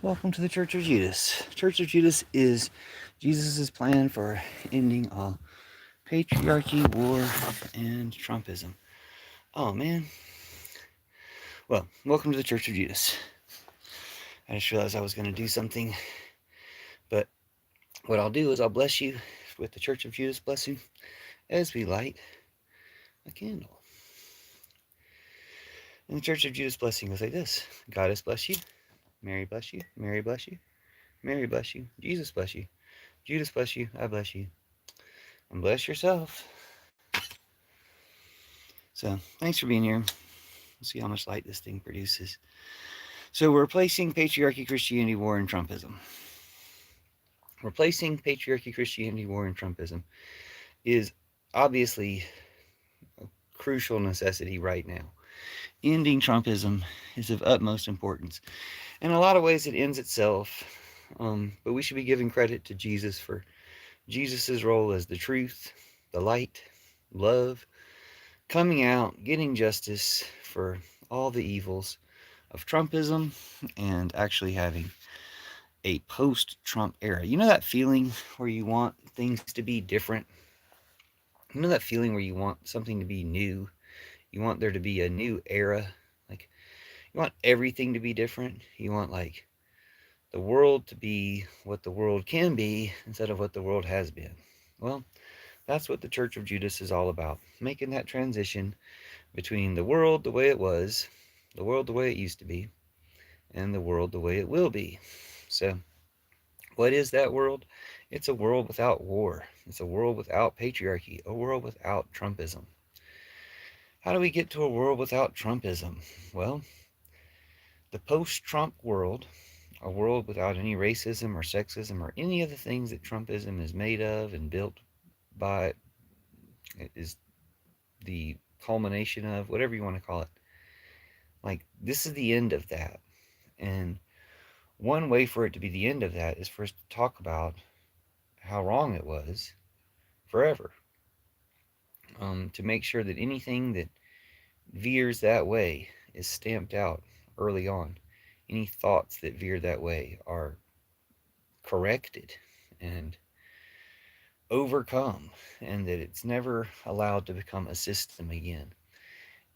Welcome to the Church of Judas. Church of Judas is Jesus' plan for ending all patriarchy, war, and Trumpism. Oh man. Well, welcome to the Church of Judas. I just realized I was going to do something, but what I'll do is I'll bless you with the Church of Judas blessing as we light a candle. And the Church of Judas blessing goes like this: God has blessed you, Mary bless you, Mary bless you, Mary bless you, Jesus bless you, Judas bless you, I bless you, and bless yourself. So, thanks for being here. We'll see how much light this thing produces. So, we're replacing patriarchy, Christianity, war, and Trumpism. Replacing patriarchy, Christianity, war, and Trumpism is obviously a crucial necessity right now. Ending Trumpism is of utmost importance. In a lot of ways, it ends itself, but we should be giving credit to Jesus for Jesus' role as the truth, the light, love, coming out, getting justice for all the evils of Trumpism, and actually having a post-Trump era. You know that feeling where you want things to be different? You know that feeling where you want something to be new? You want there to be a new era? Like, you want everything to be different? You want, like, the world to be what the world can be instead of what the world has been. Well, that's what the Church of Judas is all about. Making that transition between the world the way it was, the world the way it used to be, and the world the way it will be. So, what is that world? It's a world without war. It's a world without patriarchy, a world without Trumpism. How do we get to a world without Trumpism? Well, the post-Trump world, a world without any racism or sexism or any of the things that Trumpism is made of and built by, is the culmination of, whatever you want to call it. Like, this is the end of that. And one way for it to be the end of that is for us to talk about how wrong it was forever. To make sure that anything that veers that way is stamped out early on. Any thoughts that veer that way are corrected and overcome, and that it's never allowed to become a system again.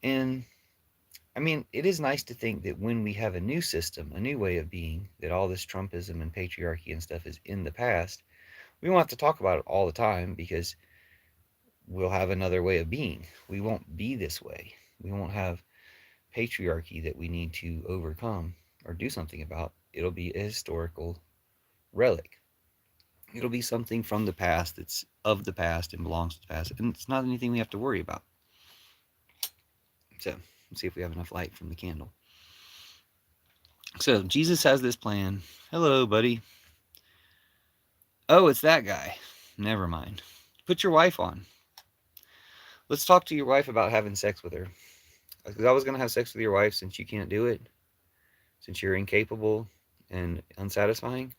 And I mean, it is nice to think that when we have a new system, a new way of being, that all this Trumpism and patriarchy and stuff is in the past. We won't have to talk about it all the time because we'll have another way of being. We won't be this way. We won't have patriarchy that we need to overcome or do something about. It'll be a historical relic. It'll be something from the past that's of the past and belongs to the past, and it's not anything we have to worry about. So, let's see if we have enough light from the candle. So, Jesus has this plan. Hello, buddy. Oh, it's that guy. Never mind. Put your wife on. Let's talk to your wife about having sex with her. Because I was going to have sex with your wife since you can't do it, since you're incapable and unsatisfying.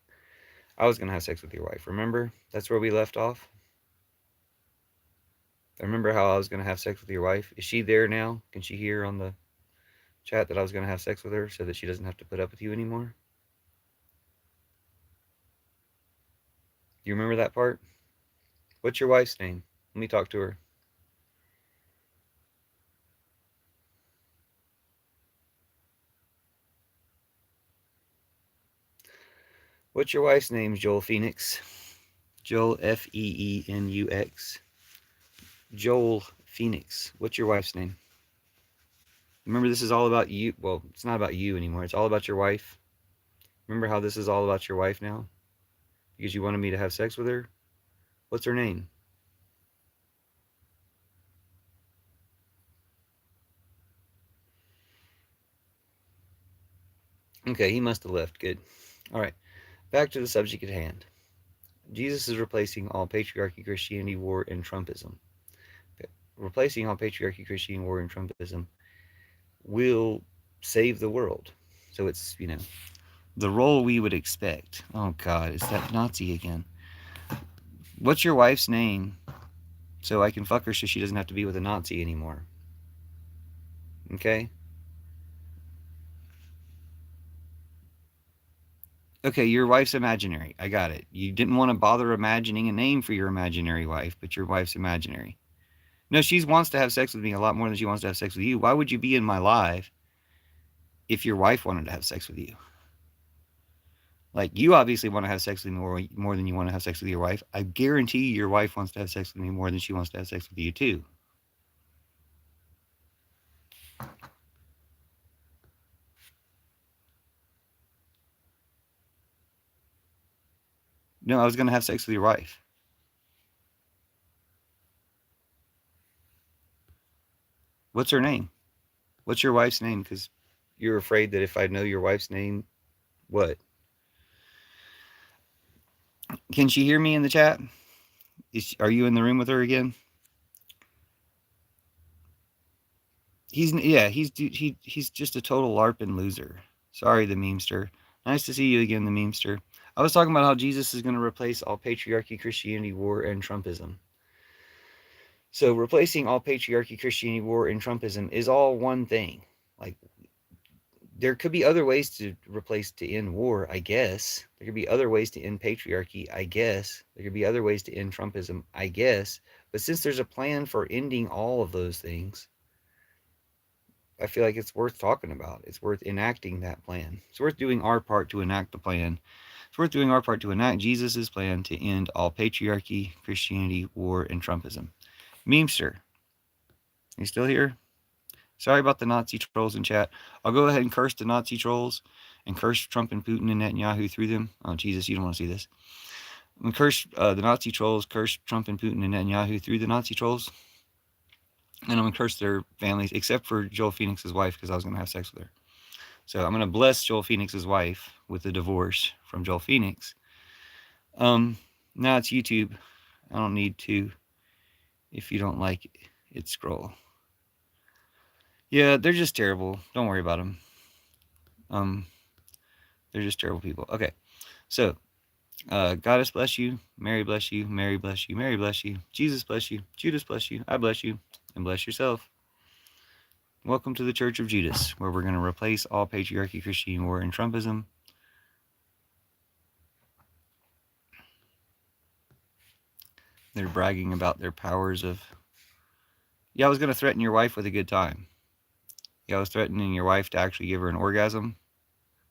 I was going to have sex with your wife. Remember? That's where we left off. I remember how I was going to have sex with your wife. Is she there now? Can she hear on the chat that I was going to have sex with her so that she doesn't have to put up with you anymore? Do you remember that part? What's your wife's name? Let me talk to her. What's your wife's name, Joel Phoenix? Joel, Feenux. Joel Phoenix. What's your wife's name? Remember, this is all about you. Well, it's not about you anymore. It's all about your wife. Remember how this is all about your wife now? Because you wanted me to have sex with her? What's her name? Okay, he must have left. Good. All right. Back to the subject at hand. Jesus is replacing all patriarchy, Christianity, war, and Trumpism. Replacing all patriarchy, Christianity, war, and Trumpism will save the world. So it's, the role we would expect. Oh, God, it's that Nazi again. What's your wife's name so I can fuck her so she doesn't have to be with a Nazi anymore? Okay? Okay, your wife's imaginary. I got it. You didn't want to bother imagining a name for your imaginary wife, but your wife's imaginary. No, she wants to have sex with me a lot more than she wants to have sex with you. Why would you be in my life if your wife wanted to have sex with you? Like, you obviously want to have sex with me more than you want to have sex with your wife. I guarantee your wife wants to have sex with me more than she wants to have sex with you, too. No, I was going to have sex with your wife. What's her name? What's your wife's name? Because you're afraid that if I know your wife's name, what? Can she hear me in the chat? Are you in the room with her again? He's just a total LARPing loser. Sorry, the memester. Nice to see you again, the memester. I was talking about how Jesus is going to replace all patriarchy, Christianity, war, and Trumpism. So replacing all patriarchy, Christianity, war, and Trumpism is all one thing. Like, there could be other ways to replace to end war, I guess. There could be other ways to end patriarchy, I guess. There could be other ways to end Trumpism, I guess. But since there's a plan for ending all of those things, I feel like it's worth talking about. It's worth enacting that plan. It's worth doing our part to enact the plan. It's worth doing our part to enact Jesus' plan to end all patriarchy, Christianity, war, and Trumpism. Memester, you still here? Sorry about the Nazi trolls in chat. I'll go ahead and curse the Nazi trolls and curse Trump and Putin and Netanyahu through them. Oh, Jesus, you don't want to see this. I'm going to curse the Nazi trolls, curse Trump and Putin and Netanyahu through the Nazi trolls. And I'm going to curse their families, except for Joel Phoenix's wife, because I was going to have sex with her. So I'm going to bless Joel Phoenix's wife with a divorce from Joel Phoenix. Now it's YouTube. I don't need to. If you don't like it, scroll. Yeah, they're just terrible. Don't worry about them. They're just terrible people. Okay, so Goddess bless you, Mary bless you, Mary bless you, Mary bless you, Jesus bless you, Judas bless you, I bless you, and bless yourself. Welcome to the Church of Judas, where we're going to replace all patriarchy, Christian war, and Trumpism. They're bragging about their powers of... Yeah, I was going to threaten your wife with a good time. Yeah, I was threatening your wife to actually give her an orgasm,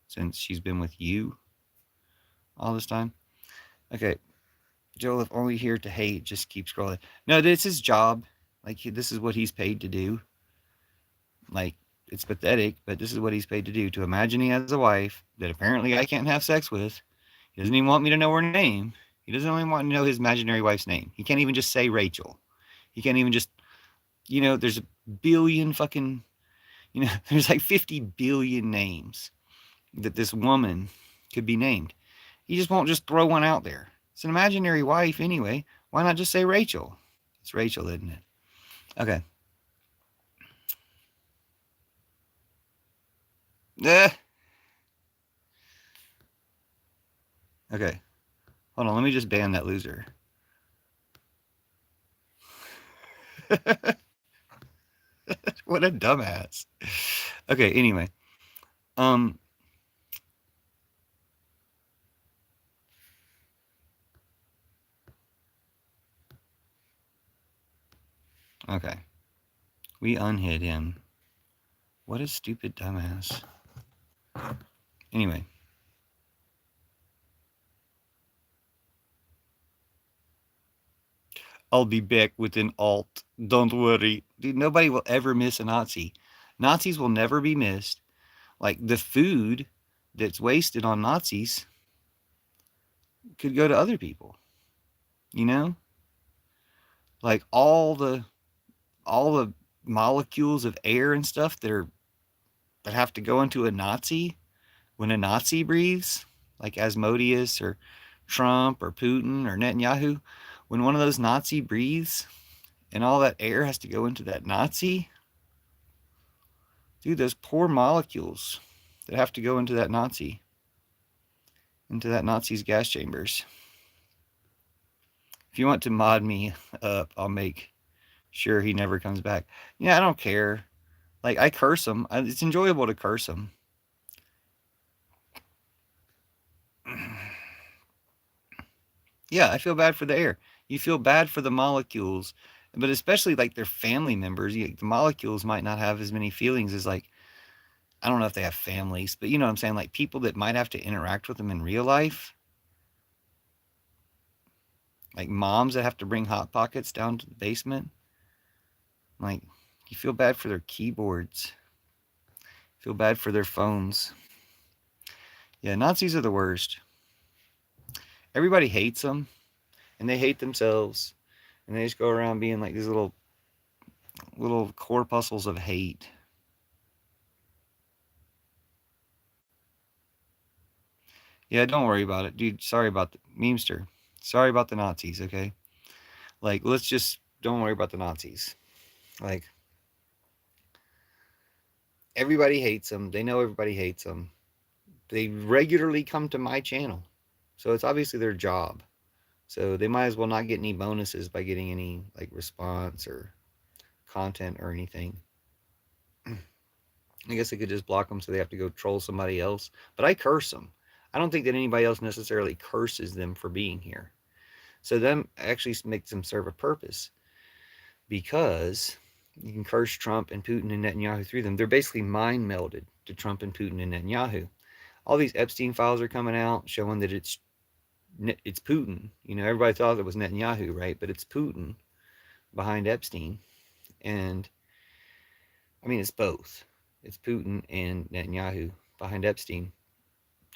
since she's been with you all this time. Okay, Joel, if only here to hate, just keep scrolling. No, this is his job. Like, this is what he's paid to do. Like, it's pathetic, but this is what he's paid to do. To imagine he has a wife that apparently I can't have sex with. He doesn't even want me to know her name. He doesn't even want to know his imaginary wife's name. He can't even just say Rachel. He can't even just, there's a billion fucking, there's like 50 billion names that this woman could be named. He just won't just throw one out there. It's an imaginary wife anyway. Why not just say Rachel? It's Rachel, isn't it? Okay. Okay. Hold on, let me just ban that loser. What a dumbass. Okay, anyway. Okay. We unhid him. What a stupid dumbass. Anyway. I'll be back with an alt. Don't worry. Dude, nobody will ever miss a Nazi. Nazis will never be missed. Like, the food that's wasted on Nazis could go to other people. Like, all the molecules of air and stuff that have to go into a Nazi when a Nazi breathes, like Asmodeus or Trump or Putin or Netanyahu, when one of those Nazi breathes and all that air has to go into that Nazi, dude, those poor molecules that have to go into that Nazi's gas chambers. If you want to mod me up, I'll make sure he never comes back. Yeah, I don't care. Like, I curse him. It's enjoyable to curse him. Yeah, I feel bad for the air. You feel bad for the molecules, but especially like their family members. The molecules might not have as many feelings as like, I don't know if they have families, but you know what I'm saying? Like people that might have to interact with them in real life, like moms that have to bring Hot Pockets down to the basement. Like, you feel bad for their keyboards, feel bad for their phones. Yeah, Nazis are the worst. Everybody hates them, and they hate themselves, and they just go around being like these little corpuscles of hate. Yeah, don't worry about it, dude. Sorry about the memester. Sorry about the Nazis. Okay, like let's just don't worry about the Nazis. Like everybody hates them. They know everybody hates them. They regularly come to my channel, so it's obviously their job. So they might as well not get any bonuses by getting any like response or content or anything. I guess I could just block them so they have to go troll somebody else. But I curse them. I don't think that anybody else necessarily curses them for being here. So them actually makes them serve a purpose because you can curse Trump and Putin and Netanyahu through them. They're basically mind melded to Trump and Putin and Netanyahu. All these Epstein files are coming out showing that it's Putin. You know, everybody thought it was Netanyahu, right? But it's Putin behind Epstein. And I mean, it's both. It's Putin and Netanyahu behind Epstein.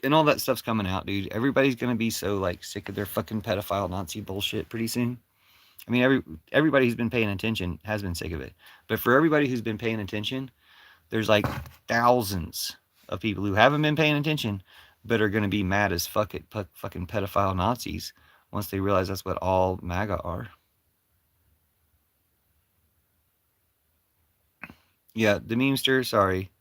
And all that stuff's coming out, dude. Everybody's gonna be so like sick of their fucking pedophile Nazi bullshit pretty soon. I mean, everybody who's been paying attention has been sick of it. But for everybody who's been paying attention, there's like thousands of people who haven't been paying attention, but are gonna be mad as fucking pedophile Nazis once they realize that's what all MAGA are. Yeah, the memester. Sorry,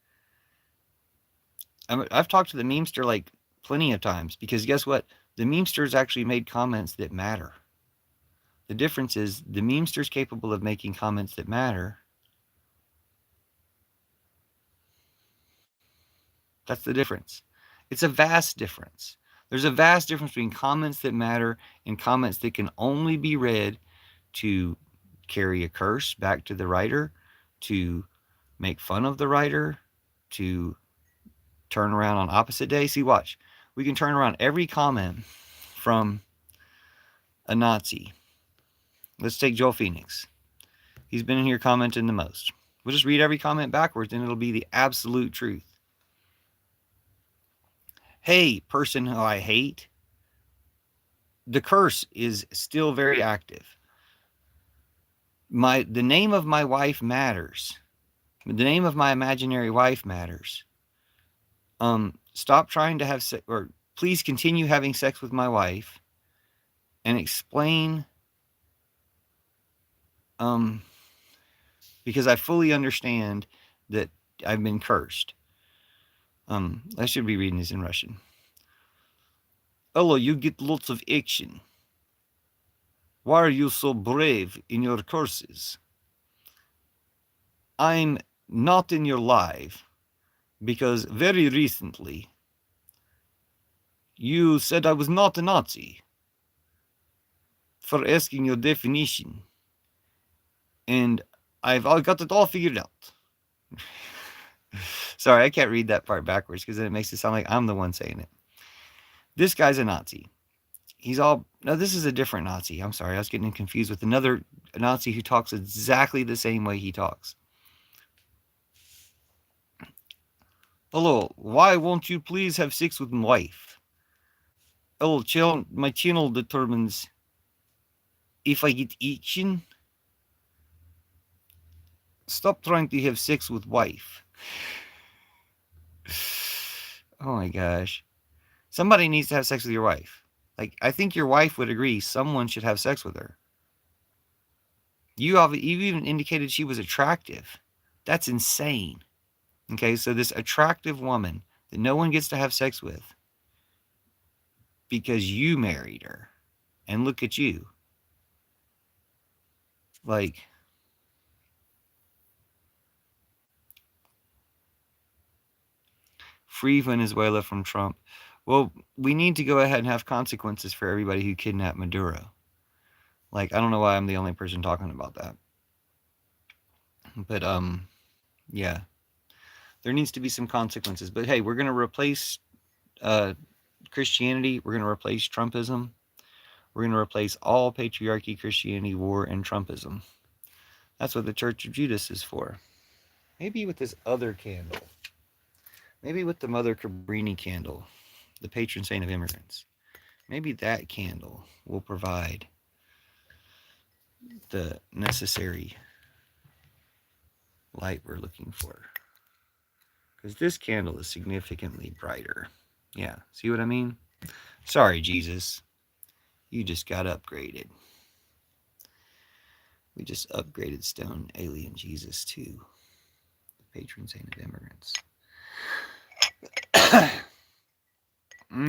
I've talked to the memester like plenty of times because guess what? The memesters actually made comments that matter. The difference is the memester's capable of making comments that matter. That's the difference. It's a vast difference. There's a vast difference between comments that matter and comments that can only be read to carry a curse back to the writer, to make fun of the writer, to turn around on opposite day. See, watch. We can turn around every comment from a Nazi. Let's take Joel Phoenix. He's been in here commenting the most. We'll just read every comment backwards and it'll be the absolute truth. Hey, person who I hate, the curse is still very active. The name of my wife matters. The name of my imaginary wife matters. Stop trying to have sex, or please continue having sex with my wife, and explain. Because I fully understand that I've been cursed. I should be reading this in Russian. Hello, you get lots of action. Why are you so brave in your curses? I'm not in your life because very recently you said I was not a Nazi for asking your definition. And I've got it all figured out. Sorry, I can't read that part backwards because then it makes it sound like I'm the one saying it. This guy's a Nazi. No, this is a different Nazi. I'm sorry, I was getting confused with another Nazi who talks exactly the same way he talks. Hello, why won't you please have sex with my wife? Oh, my channel determines if I get action. Stop trying to have sex with wife. Oh my gosh. Somebody needs to have sex with your wife. Like, I think your wife would agree someone should have sex with her. You even indicated she was attractive. That's insane. Okay, so this attractive woman that no one gets to have sex with because you married her. And look at you. Like, free Venezuela from Trump. Well, we need to go ahead and have consequences for everybody who kidnapped Maduro. Like, I don't know why I'm the only person talking about that. But, yeah. There needs to be some consequences. But hey, we're going to replace Christianity. We're going to replace Trumpism. We're going to replace all patriarchy, Christianity, war, and Trumpism. That's what the Church of Judas is for. Maybe with this other candle. Maybe with the Mother Cabrini candle, the patron saint of immigrants. Maybe that candle will provide the necessary light we're looking for. Because this candle is significantly brighter. Yeah, see what I mean? Sorry, Jesus. You just got upgraded. We just upgraded Stone Alien Jesus to the patron saint of immigrants.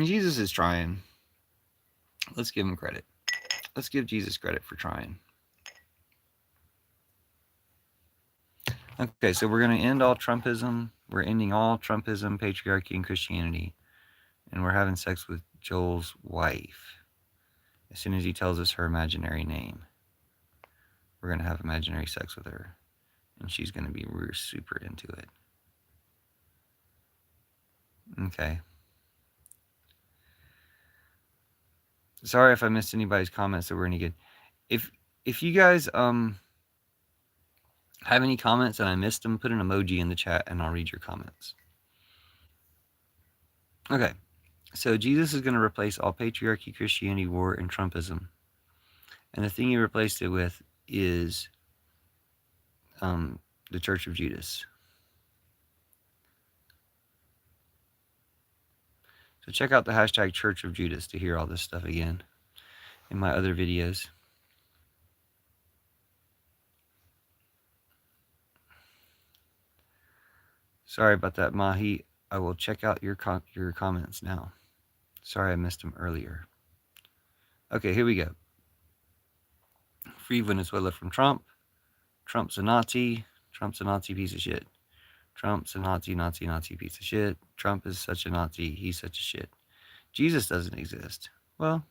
Jesus is trying. Let's give him credit. Let's give Jesus credit for trying. Okay, so we're going to end all Trumpism. We're ending all Trumpism, patriarchy, and Christianity. And we're having sex with Joel's wife. As soon as he tells us her imaginary name, we're going to have imaginary sex with her. And she's going to be super into it. Okay. Sorry if I missed anybody's comments that were any good. If you guys have any comments and I missed them, put an emoji in the chat and I'll read your comments. Okay. So Jesus is going to replace all patriarchy, Christianity, war, and Trumpism. And the thing he replaced it with is the Church of Judas. So check out the hashtag Church of Judas to hear all this stuff again in my other videos. Sorry about that, Mahi. I will check out your comments now. Sorry I missed them earlier. Okay, here we go. Free Venezuela from Trump. Trump's a Nazi. Trump's a Nazi piece of shit. Trump's a Nazi piece of shit. Trump is such a Nazi. He's such a shit. Jesus doesn't exist. Well,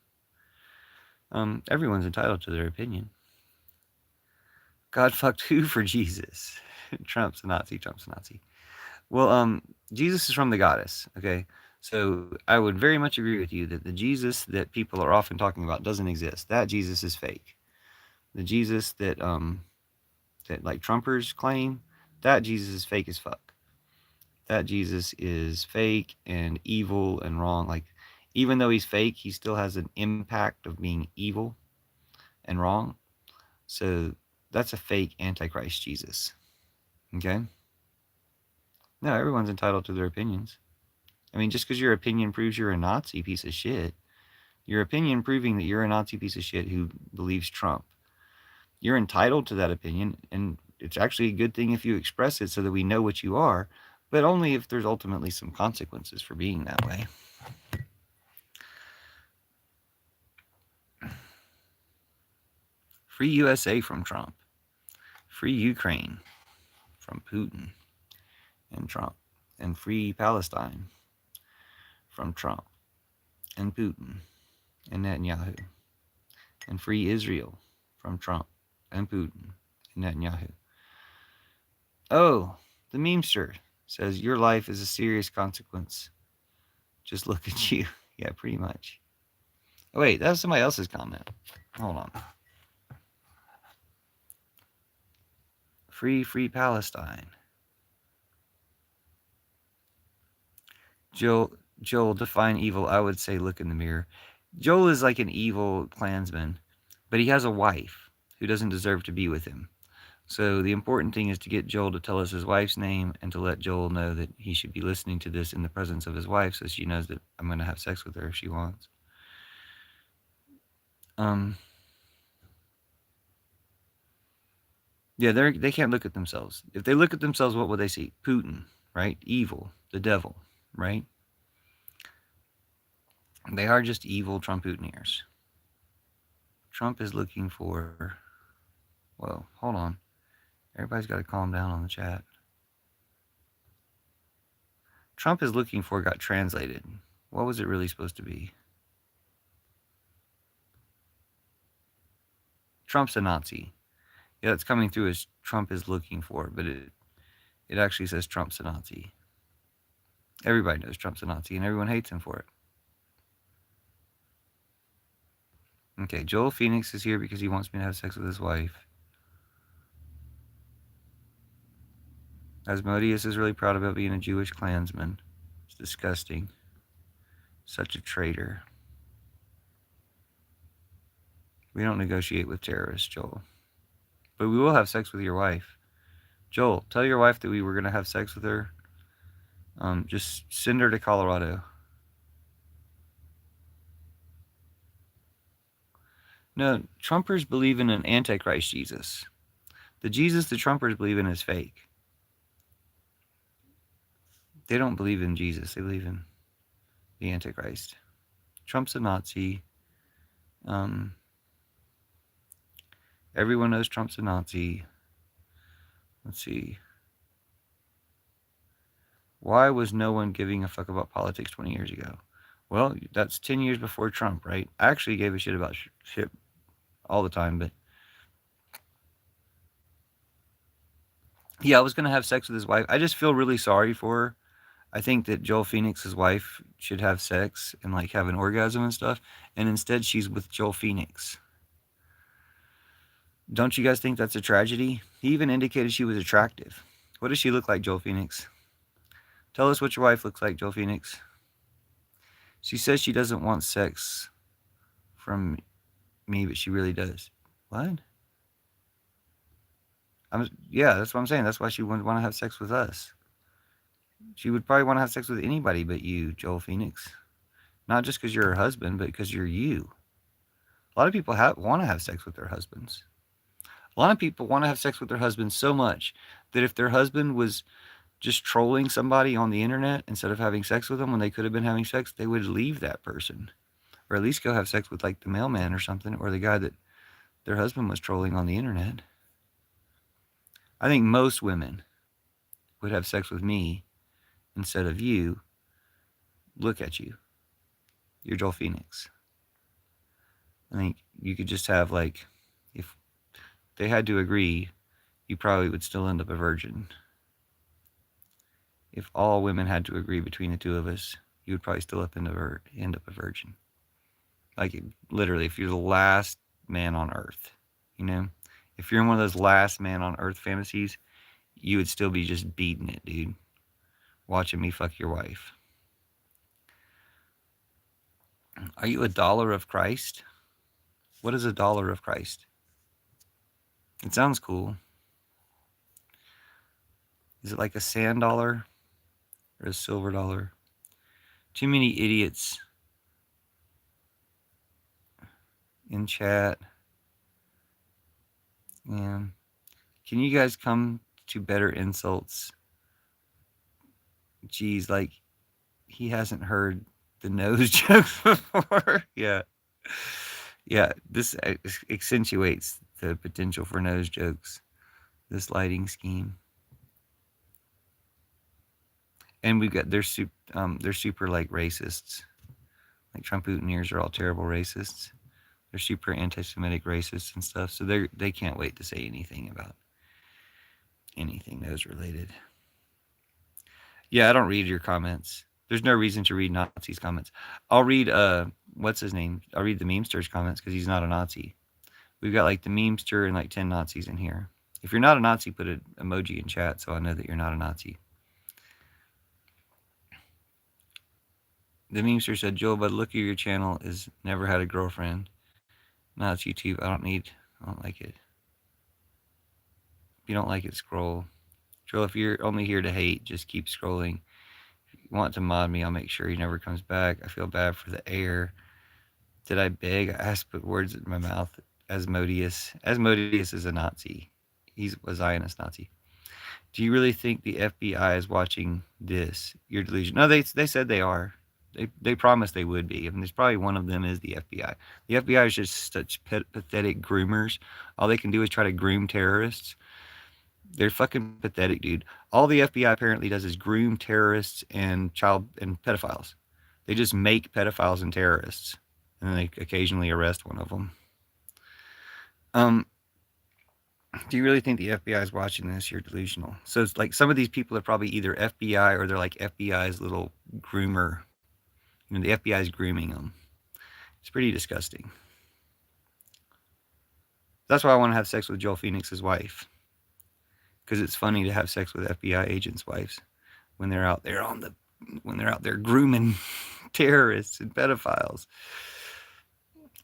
everyone's entitled to their opinion. God fucked who for Jesus? Trump's a Nazi. Trump's a Nazi. Well, Jesus is from the goddess, okay? So I would very much agree with you that the Jesus that people are often talking about doesn't exist. That Jesus is fake. The Jesus that that like Trumpers claim, that Jesus is fake as fuck. That Jesus is fake and evil and wrong. Like, even though he's fake, he still has an impact of being evil and wrong. So that's a fake Antichrist Jesus. Okay? No, everyone's entitled to their opinions. I mean, just because your opinion proves you're a Nazi piece of shit, your opinion proving that you're a Nazi piece of shit who believes Trump, you're entitled to that opinion, and it's actually a good thing if you express it so that we know what you are, but only if there's ultimately some consequences for being that way. Free USA from Trump. Free Ukraine from Putin and Trump. And free Palestine from Trump and Putin and Netanyahu. And free Israel from Trump and Putin and Netanyahu. Oh, the memester says your life is a serious consequence. Just look at you. Yeah, pretty much. Oh, wait, that was somebody else's comment. Hold on. Free Palestine. Joel, define evil. I would say look in the mirror. Joel is like an evil Klansman, but he has a wife who doesn't deserve to be with him. So the important thing is to get Joel to tell us his wife's name and to let Joel know that he should be listening to this in the presence of his wife so she knows that I'm going to have sex with her if she wants. Yeah, they can't look at themselves. If they look at themselves, what will they see? Putin, right? Evil, the devil, right? They are just evil Trumputineers. Trump is looking for... Whoa, hold on. Everybody's got to calm down on the chat. Trump is looking for got translated. What was it really supposed to be? Trump's a Nazi. Yeah, it's coming through as Trump is looking for, but it actually says Trump's a Nazi. Everybody knows Trump's a Nazi, and everyone hates him for it. Okay, Joel Phoenix is here because he wants me to have sex with his wife. Asmodeus is really proud about being a Jewish Klansman. It's disgusting. Such a traitor. We don't negotiate with terrorists, Joel. But we will have sex with your wife. Joel, tell your wife that we were going to have sex with her. Just send her to Colorado. No, Trumpers believe in an Antichrist Jesus. The Jesus the Trumpers believe in is fake. They don't believe in Jesus. They believe in the Antichrist. Trump's a Nazi. Everyone knows Trump's a Nazi. Let's see. Why was no one giving a fuck about politics 20 years ago? Well, that's 10 years before Trump, right? I actually gave a shit about shit all the time, but yeah, I was going to have sex with his wife. I just feel really sorry for her. I think that Joel Phoenix's wife should have sex and like have an orgasm and stuff, and instead she's with Joel Phoenix. Don't you guys think that's a tragedy? He even indicated she was attractive. What does she look like, Joel Phoenix? Tell us what your wife looks like, Joel Phoenix. She says she doesn't want sex from me, but she really does. What? Yeah, that's what I'm saying. That's why she wouldn't want to have sex with us. She would probably want to have sex with anybody but you, Joel Phoenix. Not just because you're her husband, but because you're you. A lot of people want to have sex with their husbands. A lot of people want to have sex with their husbands so much that if their husband was just trolling somebody on the internet instead of having sex with them when they could have been having sex, they would leave that person. Or at least go have sex with like the mailman or something, or the guy that their husband was trolling on the internet. I think most women would have sex with me instead of you. Look at you. You're Joel Phoenix. I think you could just have like, if they had to agree, you probably would still end up a virgin. If all women had to agree between the two of us, you would probably still end up a virgin. Like literally, if you're the last man on earth, you know, if you're in one of those last man on earth fantasies, you would still be just beating it, dude. Watching me fuck your wife. Are you a dollar of Christ? What is a dollar of Christ? It sounds cool. Is it like a sand dollar or a silver dollar? Too many idiots in chat. Yeah. Can you guys come to better insults? Geez, like he hasn't heard the nose jokes before. Yeah. Yeah, this accentuates the potential for nose jokes, this lighting scheme. And we've got, they're super like racists. Like Trump-Putiners are all terrible racists. They're super anti-Semitic racists and stuff. So they can't wait to say anything about anything nose related. Yeah, I don't read your comments. There's no reason to read Nazis' comments. I'll read what's his name? I'll read the memster's comments because he's not a Nazi. We've got like the memester and like 10 Nazis in here. If you're not a Nazi, put an emoji in chat so I know that you're not a Nazi. The memester said, Joel, by the look of your channel, is never had a girlfriend. No, it's YouTube. I don't like it. If you don't like it, scroll. Joel, if you're only here to hate, just keep scrolling. If you want to mod me, I'll make sure he never comes back. I feel bad for the air. Did I beg? I asked, put words in my mouth. Asmodeus. Asmodeus is a Nazi. He's a Zionist Nazi. Do you really think the FBI is watching this? Your delusion. No, they said they are. They promised they would be. I mean, there's probably one of them is the FBI. The FBI is just such pathetic groomers. All they can do is try to groom terrorists. They're fucking pathetic, dude. All the FBI apparently does is groom terrorists and pedophiles. They just make pedophiles and terrorists, and then they occasionally arrest one of them. Do you really think the FBI is watching this? You're delusional. So it's like some of these people are probably either FBI or they're like FBI's little groomer. You know, the FBI is grooming them. It's pretty disgusting. That's why I want to have sex with Joel Phoenix's wife, because it's funny to have sex with FBI agents' wives when they're out there grooming terrorists and pedophiles.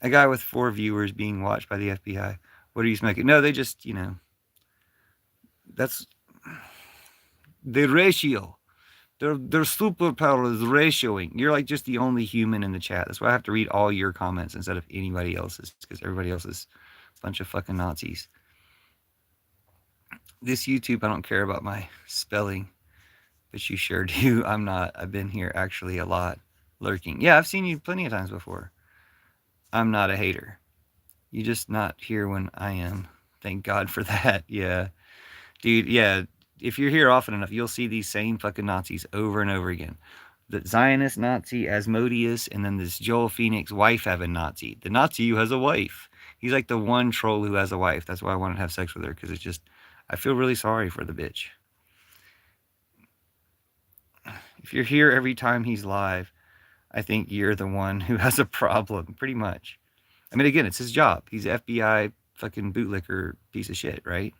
A guy with 4 viewers being watched by the FBI. What are you smoking? No, they just, that's the ratio. Their superpower is ratioing. You're like just the only human in the chat. That's why I have to read all your comments instead of anybody else's, because everybody else is a bunch of fucking Nazis. This YouTube, I don't care about my spelling, but you sure do. I'm not. I've been here actually a lot, lurking. Yeah, I've seen you plenty of times before. I'm not a hater. You're just not here when I am. Thank God for that. Yeah. Dude, yeah. If you're here often enough, you'll see these same fucking Nazis over and over again. The Zionist Nazi, Asmodeus, and then this Joel Phoenix wife-having Nazi. The Nazi who has a wife. He's like the one troll who has a wife. That's why I wanted to have sex with her, because it's just, I feel really sorry for the bitch. If you're here every time he's live, I think you're the one who has a problem, pretty much. I mean, again, it's his job. He's an FBI fucking bootlicker piece of shit, right?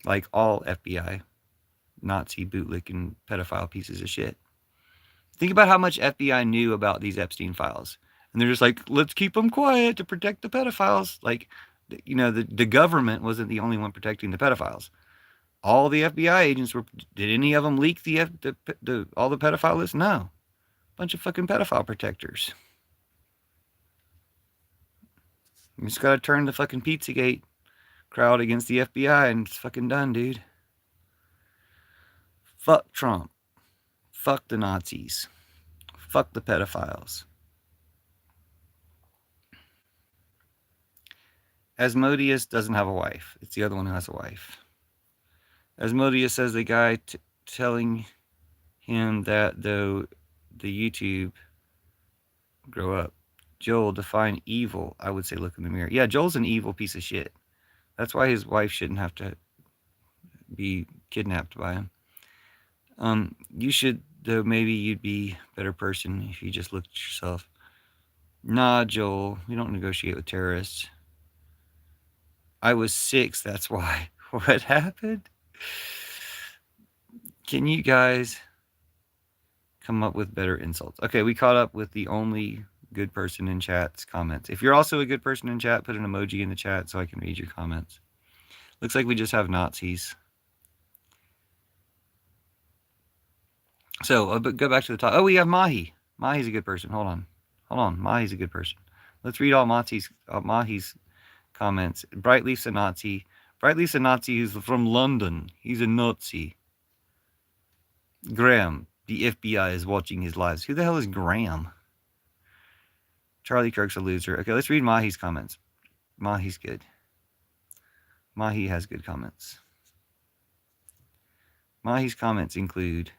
Like all FBI Nazi bootlicking pedophile pieces of shit. Think about how much FBI knew about these Epstein files. And they're just like, let's keep them quiet to protect the pedophiles. Like, the government wasn't the only one protecting the pedophiles. All the FBI agents were. Did any of them leak all the pedophile lists? No. Bunch of fucking pedophile protectors. You just gotta turn the fucking Pizzagate crowd against the FBI and it's fucking done, dude. Fuck Trump. Fuck the Nazis. Fuck the pedophiles. Asmodeus doesn't have a wife. It's the other one who has a wife. Asmodeus says the guy telling him that though the YouTube grow up. Joel, define evil. I would say look in the mirror. Yeah, Joel's an evil piece of shit. That's why his wife shouldn't have to be kidnapped by him. You should, though, maybe you'd be a better person if you just looked at yourself. Nah, Joel, we don't negotiate with terrorists. I was 6, that's why. What happened? Can you guys come up with better insults? Okay, we caught up with the only good person in chat's comments. If you're also a good person in chat, put an emoji in the chat so I can read your comments. Looks like we just have Nazis. So, but go back to the top. Oh, we have Mahi. Mahi's a good person. Hold on. Mahi's a good person. Let's read all Mahi's comments. Brightleaf's a Nazi. Brightleaf's a Nazi who's from London. He's a Nazi. Graham. The FBI is watching his lives. Who the hell is Graham? Charlie Kirk's a loser. Okay, let's read Mahi's comments. Mahi's good. Mahi has good comments. Mahi's comments include,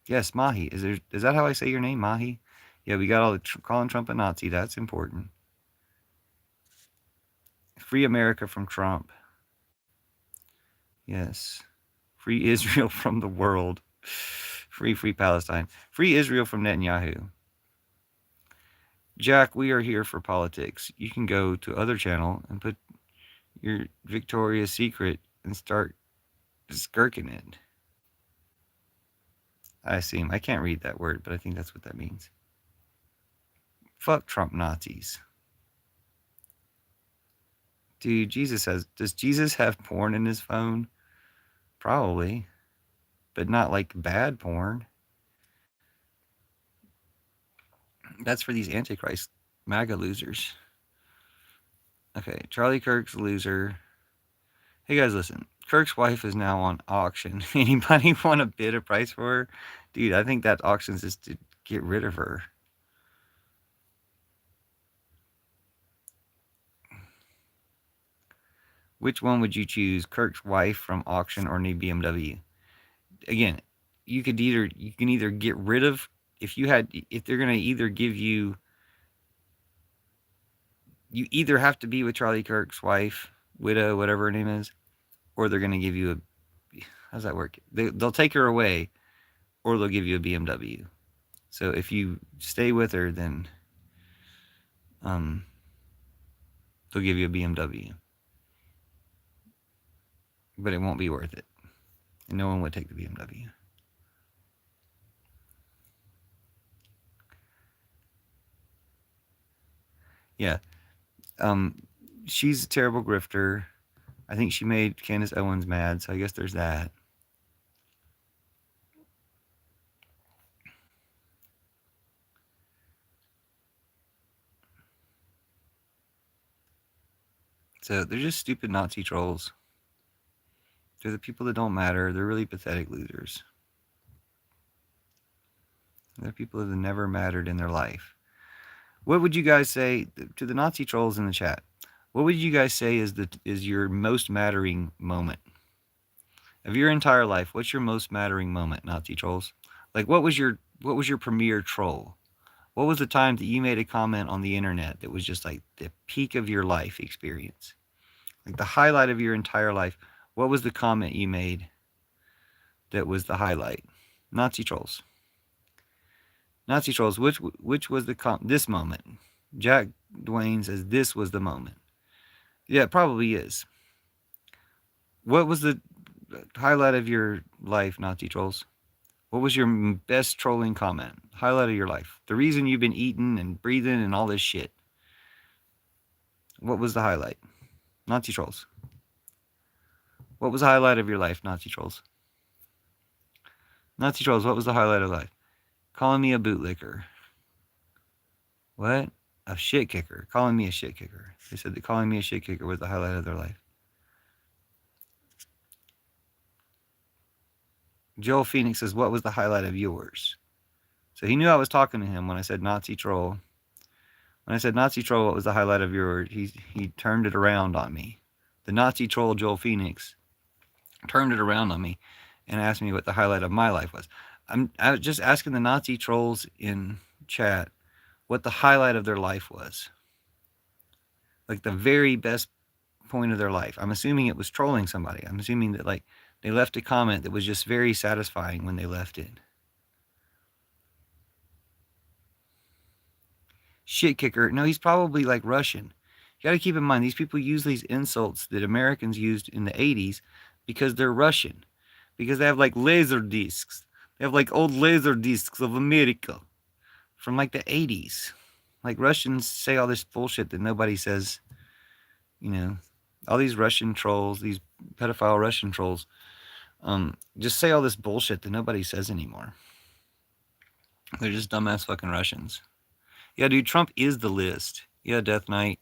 yes, Mahi. Is that how I say your name, Mahi? Yeah, we got all the calling Trump a Nazi. That's important. Free America from Trump. Yes. Free Israel from the world. Free Palestine. Free Israel from Netanyahu. Jack, we are here for politics. You can go to other channel and put your Victoria's Secret and start skirking it. I assume. I can't read that word, but I think that's what that means. Fuck Trump Nazis. Dude, does Jesus have porn in his phone? Probably. But not like bad porn. That's for these Antichrist MAGA losers. Okay, Charlie Kirk's a loser. Hey guys, listen. Kirk's wife is now on auction. Anybody want to bid a price for her? Dude, I think that auction's just to get rid of her. Which one would you choose? Kirk's wife from auction or new BMW? Again, you can either get rid of if they're gonna either give you, you either have to be with Charlie Kirk's wife, widow, whatever her name is, or they're gonna give you a, how's that work? They'll take her away, or they'll give you a BMW. So if you stay with her, then they'll give you a BMW, but it won't be worth it, and no one would take the BMW. Yeah, she's a terrible grifter. I think she made Candace Owens mad, so I guess there's that. So they're just stupid Nazi trolls. They're the people that don't matter. They're really pathetic losers. They're people that have never mattered in their life. What would you guys say to the Nazi trolls in the chat? What would you guys say is your most mattering moment of your entire life? What's your most mattering moment, Nazi trolls? Like, what was your premier troll? What was the time that you made a comment on the internet that was just like the peak of your life experience? Like the highlight of your entire life. What was the comment you made that was the highlight? Nazi trolls. Nazi trolls, which was this moment? Jack Dwayne says this was the moment. Yeah, it probably is. What was the highlight of your life, Nazi trolls? What was your best trolling comment? Highlight of your life. The reason you've been eating and breathing and all this shit. What was the highlight? Nazi trolls. What was the highlight of your life, Nazi trolls? Nazi trolls, what was the highlight of life? Calling me a bootlicker. What? A shit kicker. Calling me a shit kicker. They said that calling me a shit kicker was the highlight of their life. Joel Phoenix says, what was the highlight of yours? So he knew I was talking to him when I said Nazi troll. When I said Nazi troll, what was the highlight of yours? He turned it around on me. The Nazi troll, Joel Phoenix, turned it around on me and asked me what the highlight of my life was. I was just asking the Nazi trolls in chat what the highlight of their life was. Like the very best point of their life. I'm assuming it was trolling somebody. I'm assuming that like they left a comment that was just very satisfying when they left it. Shit kicker. No, he's probably like Russian. You got to keep in mind, these people use these insults that Americans used in the 80s because they're Russian. Because they have like laser discs. They have like old laser discs of America from like the 80s. Like Russians say all this bullshit that nobody says, you know, all these Russian trolls, these pedophile Russian trolls, just say all this bullshit that nobody says anymore. They're just dumbass fucking Russians. Yeah, dude, Trump is the list. Yeah, Death Knight.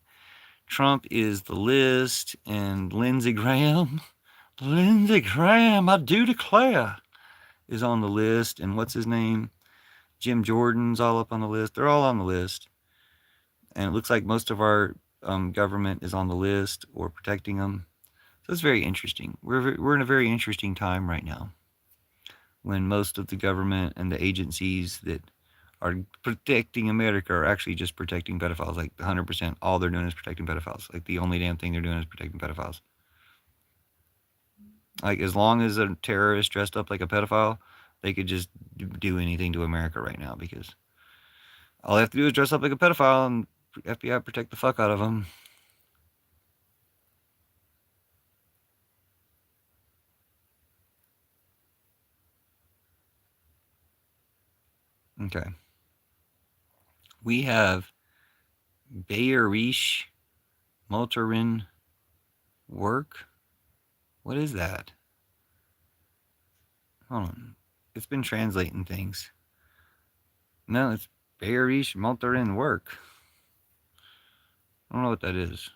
Trump is the list, and Lindsey Graham, I do declare, is on the list, and what's his name? Jim Jordan's all up on the list. They're all on the list, and it looks like most of our government is on the list or protecting them. So it's very interesting. We're in a very interesting time right now, when most of the government and the agencies that are protecting America are actually just protecting pedophiles. Like 100%, all they're doing is protecting pedophiles. Like the only damn thing they're doing is protecting pedophiles. Like as long as a terrorist dressed up like a pedophile, they could just do anything to America right now, because all they have to do is dress up like a pedophile and FBI protect the fuck out of them. Okay. We have Bayerish Motorin work. What is that? Hold on. It's been translating things. No, it's Bayerish Motorin work. I don't know what that is.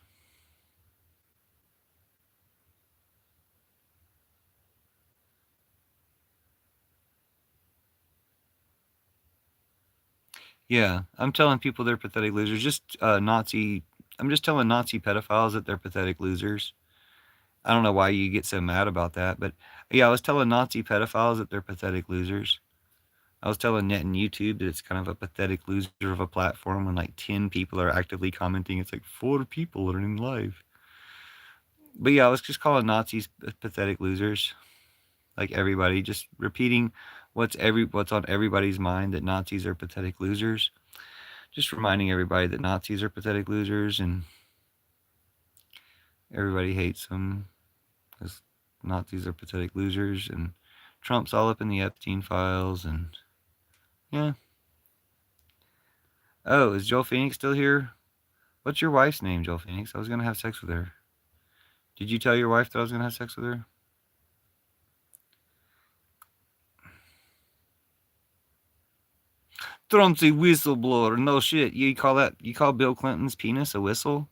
Yeah, I'm telling people they're pathetic losers. I'm just telling Nazi pedophiles that they're pathetic losers. I don't know why you get so mad about that, but yeah, I was telling Nazi pedophiles that they're pathetic losers. I was telling Net and YouTube that it's kind of a pathetic loser of a platform when like 10 people are actively commenting. It's like 4 people are in live. But yeah, I was just calling Nazis pathetic losers. Like everybody, just repeating what's on everybody's mind, that Nazis are pathetic losers. Just reminding everybody that Nazis are pathetic losers, and everybody hates them because Nazis are pathetic losers, and Trump's all up in the Epstein files, and yeah. Oh, is Joel Phoenix still here? What's your wife's name, Joel Phoenix? I was gonna have sex with her. Did you tell your wife that I was gonna have sex with her? Trump's a whistleblower. No shit. You call Bill Clinton's penis a whistle?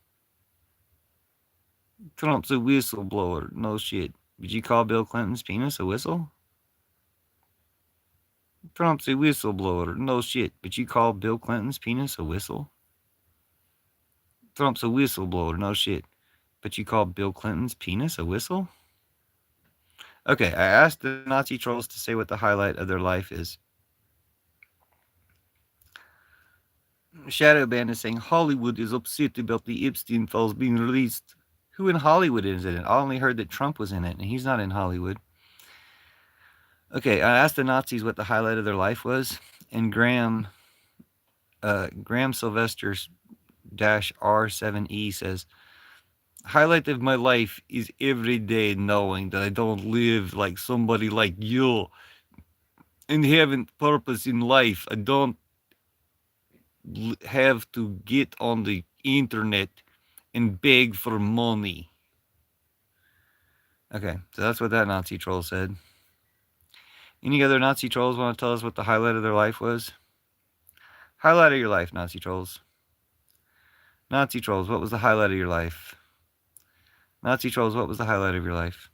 Trump's a whistleblower. No shit. Did you call Bill Clinton's penis a whistle? Trump's a whistleblower. No shit. But you call Bill Clinton's penis a whistle? Trump's a whistleblower. No shit. But you call Bill Clinton's penis a whistle? Okay, I asked the Nazi trolls to say what the highlight of their life is. Shadow Band is saying Hollywood is upset about the Epstein files being released. Who in Hollywood is in it? I only heard that Trump was in it, and he's not in Hollywood. Okay, I asked the Nazis what the highlight of their life was, and Graham Sylvester R7E says, highlight of my life is every day knowing that I don't live like somebody like you and having purpose in life. I don't have to get on the internet and beg for money. Okay, so that's what that Nazi troll said. Any other Nazi trolls want to tell us what the highlight of their life was? Highlight of your life, Nazi trolls. Nazi trolls, what was the highlight of your life? Nazi trolls, what was the highlight of your life?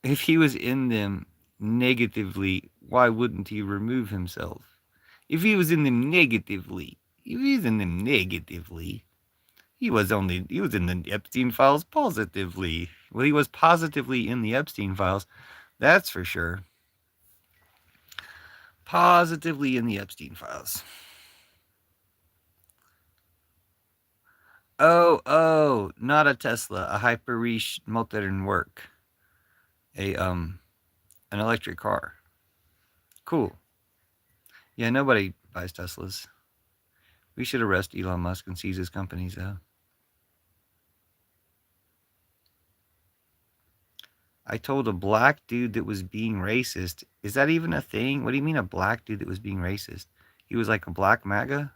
If he was in them negatively, why wouldn't he remove himself? If he was in them negatively, he was in the Epstein files positively. Well, he was positively in the Epstein files, that's for sure. Positively in the Epstein files. Oh, not a Tesla, a Hyper-Reach modern work. An electric car. Cool. Yeah, nobody buys Teslas. We should arrest Elon Musk and seize his companies, though. I told a black dude that was being racist. Is that even a thing? What do you mean a black dude that was being racist? He was like a black MAGA?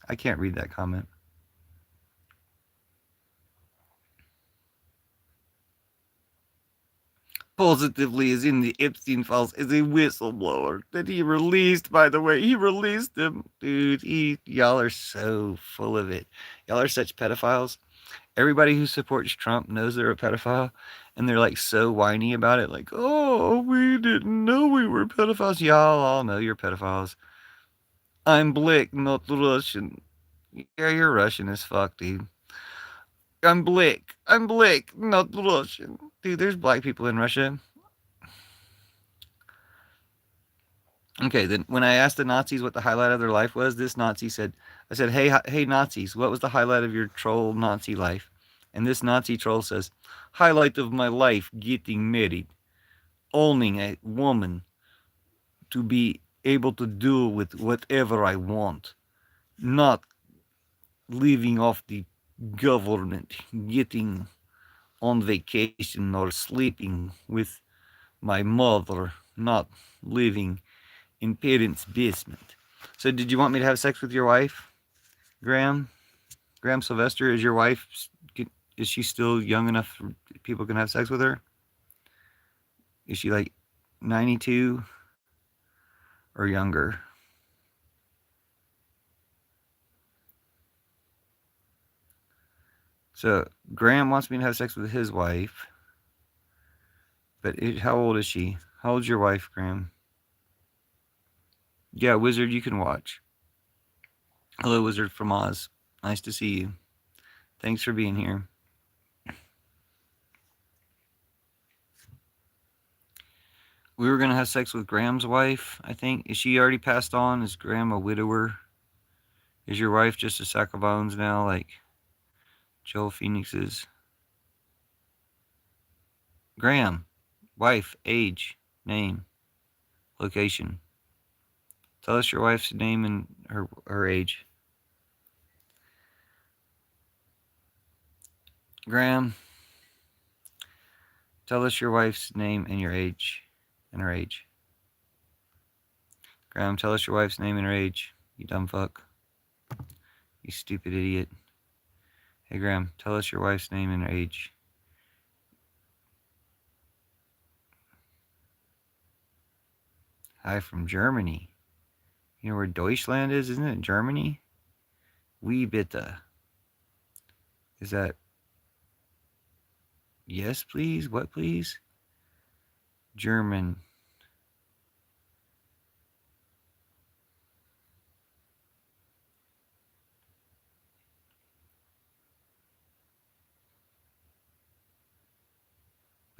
I can't read that comment. Positively is in the Epstein files as a whistleblower that he released, by the way. He released them. Dude, y'all are so full of it. Y'all are such pedophiles. Everybody who supports Trump knows they're a pedophile, and they're like so whiny about it. Like, oh, we didn't know we were pedophiles. Y'all all know you're pedophiles. I'm black, not Russian. Yeah, you're Russian as fuck, dude. I'm black. I'm black, not Russian. Dude, there's black people in Russia. Okay, then when I asked the Nazis what the highlight of their life was, this Nazi said, I said, hey Nazis, what was the highlight of your troll Nazi life? And this Nazi troll says, highlight of my life, getting married, owning a woman to be able to do with whatever I want, not living off the government, getting on vacation or sleeping with my mother, not living in parents' basement. So did you want me to have sex with your wife, Graham? Graham Sylvester, is your wife, is she still young enough for people can have sex with her? Is she like 92 or younger? So Graham wants me to have sex with his wife. But how old is she? How old's your wife, Graham? Yeah, Wizard, you can watch. Hello, Wizard from Oz. Nice to see you. Thanks for being here. We were gonna have sex with Graham's wife, I think. Is she already passed on? Is Graham a widower? Is your wife just a sack of bones now, like Joel Phoenix's? Graham, wife, age, name, location. Tell us your wife's name and her age. Graham, tell us your wife's name and your age and her age. Graham, tell us your wife's name and her age. You dumb fuck. You stupid idiot. Hey Graham, tell us your wife's name and her age. Hi from Germany. You know where Deutschland is, isn't it? Germany? Wie bitte? Is that yes, please? What, please? German.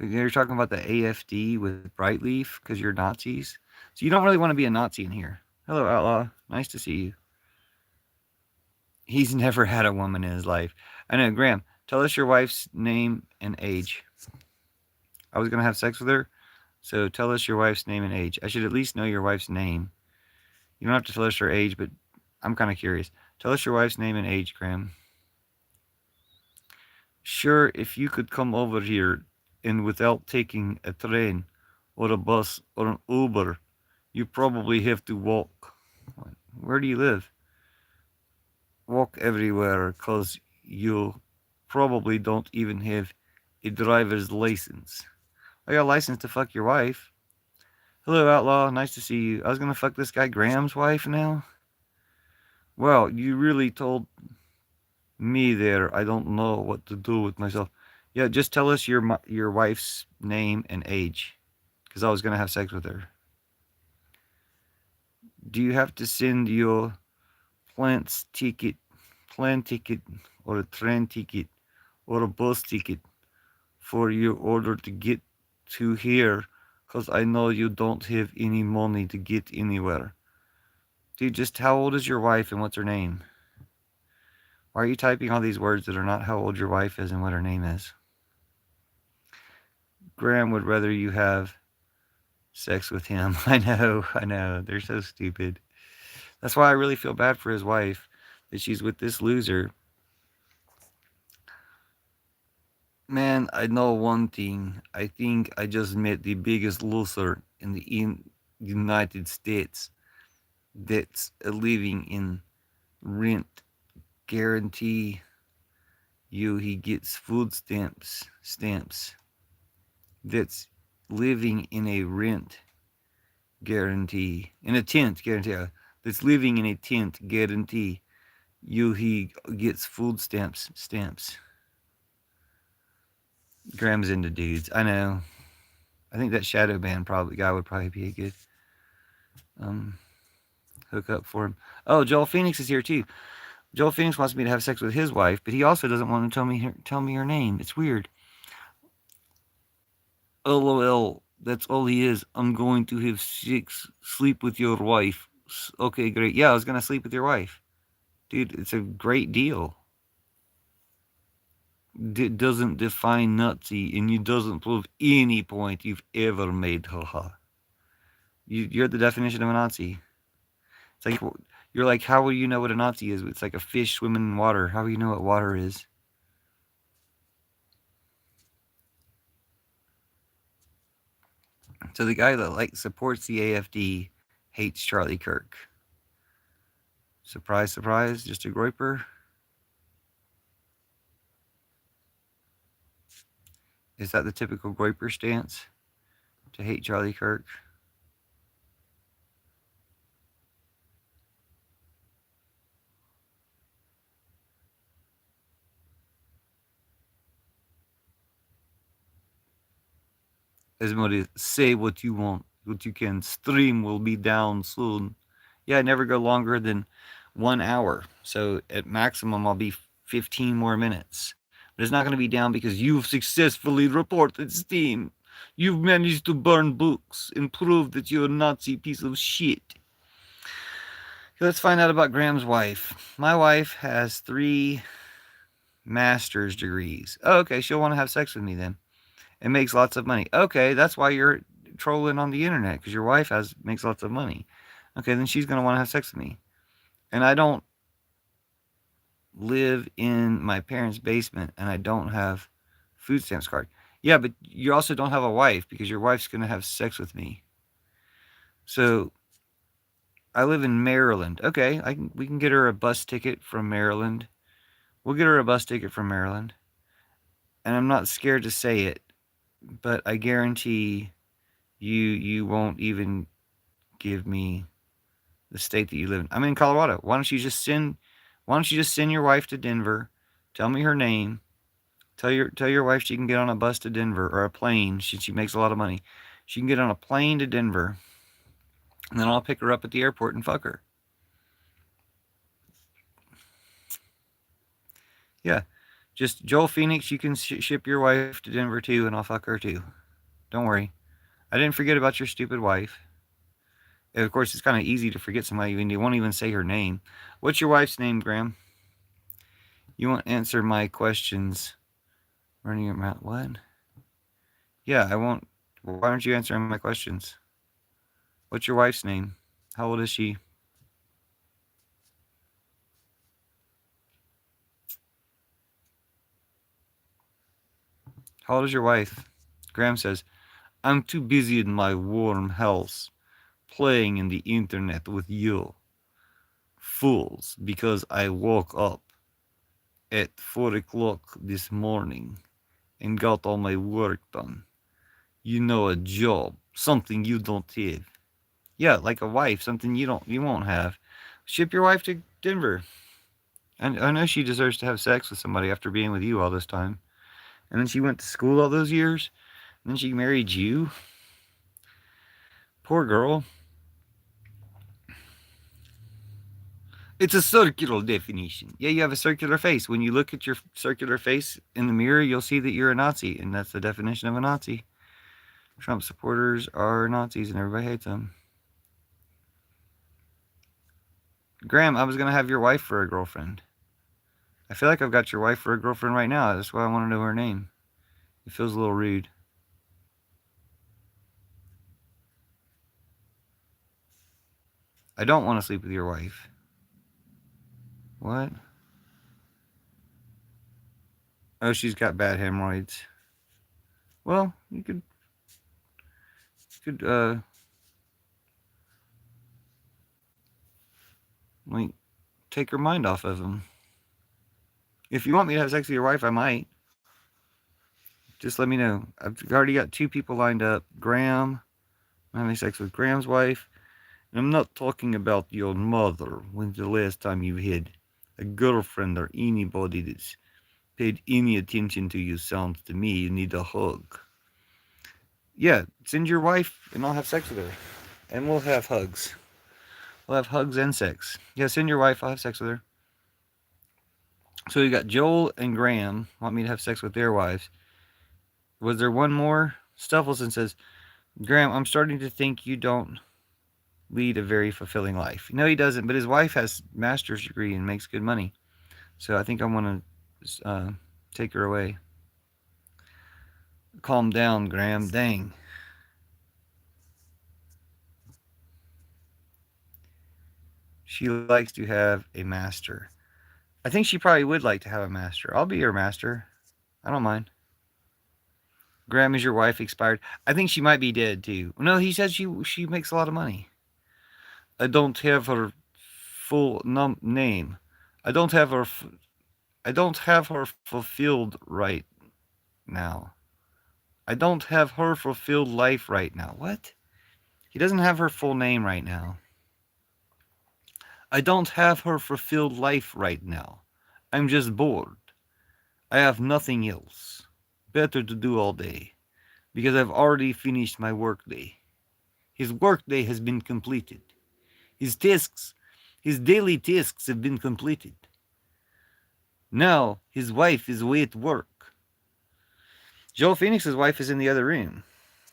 You're talking about the AFD with Brightleaf because you're Nazis. So you don't really want to be a Nazi in here. Hello, Outlaw. Nice to see you. He's never had a woman in his life. I know, Graham. Tell us your wife's name and age. I was going to have sex with her, so tell us your wife's name and age. I should at least know your wife's name. You don't have to tell us her age, but I'm kind of curious. Tell us your wife's name and age, Graham. Sure, if you could come over here and without taking a train or a bus or an Uber, you probably have to walk. Where do you live? Walk everywhere because you probably don't even have a driver's license. I got a license to fuck your wife. Hello, Outlaw. Nice to see you. I was going to fuck this guy Graham's wife now. Well, you really told me there. I don't know what to do with myself. Yeah, just tell us your wife's name and age, because I was gonna have sex with her. Do you have to send your plant's ticket, plan ticket, or a train ticket, or a bus ticket for your order to get to here? Because I know you don't have any money to get anywhere. Dude, just how old is your wife and what's her name? Why are you typing all these words that are not how old your wife is and what her name is? Graham would rather you have sex with him. I know. They're so stupid. That's why I really feel bad for his wife, that she's with this loser. Man, I know one thing. I think I just met the biggest loser in the United States that's living in rent guarantee you he gets food stamps that's living in a rent guarantee in a tent guarantee that's living in a tent guarantee you he gets food stamps. Graham's into dudes. I know. I think that shadow band guy would probably be a good hook up for him. Oh, Joel Phoenix is here too. Joel Phoenix wants me to have sex with his wife, but he also doesn't want to tell me her name. It's weird. LOL. That's all he is. I'm going to have sex, sleep with your wife. Okay, great. Yeah, I was gonna sleep with your wife, dude. It's a great deal. It doesn't define Nazi, and you doesn't prove any point you've ever made. Haha. You're the definition of a Nazi. It's like you're like, how will you know what a Nazi is? It's like a fish swimming in water. How will you know what water is? So the guy that supports the AFD hates Charlie Kirk. Surprise, surprise, just a groiper. Is that the typical groiper stance? To hate Charlie Kirk? Asmodee, say what you want, what you can. Stream will be down soon. Yeah, never go longer than 1 hour. So at maximum, I'll be 15 more minutes. But it's not going to be down because you've successfully reported Steam. You've managed to burn books and prove that you're a Nazi piece of shit. Let's find out about Graham's wife. My wife has 3 master's degrees. Oh, okay, she'll want to have sex with me then. And makes lots of money. Okay, that's why you're trolling on the internet, because your wife makes lots of money. Okay, then she's gonna want to have sex with me. And I don't live in my parents' basement, and I don't have food stamps card. Yeah, but you also don't have a wife, because your wife's gonna have sex with me. So I live in Maryland. Okay, we can get her a bus ticket from Maryland. We'll get her a bus ticket from Maryland. And I'm not scared to say it, but I guarantee you won't even give me the state that you live in. I'm in Colorado. Why don't you just send your wife to Denver? Tell me her name. Tell your wife she can get on a bus to Denver, or a plane. She makes a lot of money. She can get on a plane to Denver, and then I'll pick her up at the airport and fuck her. Yeah, just Joel Phoenix. You can ship your wife to Denver too, and I'll fuck her too. Don't worry. I didn't forget about your stupid wife. And of course, it's kind of easy to forget somebody when you won't even say her name. What's your wife's name, Graham? You won't answer my questions. Running your mouth. What? Yeah, I won't. Why aren't you answering my questions? What's your wife's name? How old is she? How old is your wife? Graham says, I'm too busy in my warm house playing in the internet with you fools because I woke up at 4 o'clock this morning and got all my work done. You know, a job, something you don't have. Yeah, like a wife, something you won't have. Ship your wife to Denver. And I know she deserves to have sex with somebody after being with you all this time. And then she went to school all those years. And then she married you. Poor girl. It's a circular definition. Yeah, you have a circular face. When you look at your circular face in the mirror, you'll see that you're a Nazi. And that's the definition of a Nazi. Trump supporters are Nazis and everybody hates them. Graham, I was going to have your wife for a girlfriend. I feel like I've got your wife for a girlfriend right now. That's why I want to know her name. It feels a little rude. I don't want to sleep with your wife. What? Oh, she's got bad hemorrhoids. Well, you could like take her mind off of them. If you want me to have sex with your wife, I might. Just let me know. I've already got 2 people lined up. Graham, I'm having sex with Graham's wife. And I'm not talking about your mother. When's the last time you had a girlfriend or anybody that's paid any attention to you? Sounds to me you need a hug. Yeah, send your wife and I'll have sex with her. And we'll have hugs. We'll have hugs and sex. Yeah, send your wife, I'll have sex with her. So you got Joel and Graham want me to have sex with their wives. Was there one more? Stuffelson says, Graham, I'm starting to think you don't lead a very fulfilling life. No, he doesn't, but his wife has a master's degree and makes good money. So I think I want to take her away. Calm down, Graham. Dang. She likes to have a master. I think she probably would like to have a master. I'll be her master. I don't mind. Graham, is your wife expired? I think she might be dead too. No, he said she makes a lot of money. I don't have her full name. I don't have her. I don't have her fulfilled right now. I don't have her fulfilled life right now. What? He doesn't have her full name right now. I don't have her fulfilled life right now. I'm just bored. I have nothing else better to do all day because I've already finished my workday. His workday has been completed. His daily tasks have been completed. Now his wife is away at work. Joel Phoenix's wife is in the other room.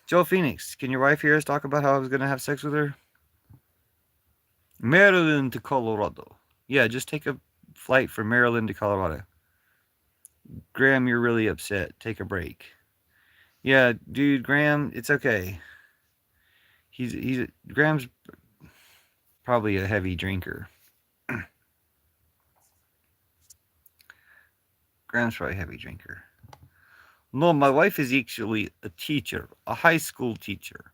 Joe Phoenix, can your wife hear us talk about how I was going to have sex with her? Maryland to Colorado. Yeah, just take a flight from Maryland to Colorado. Graham, you're really upset. Take a break. Yeah, dude, Graham, it's okay. Graham's probably a heavy drinker. Graham's probably a heavy drinker. No, my wife is actually a teacher, a high school teacher,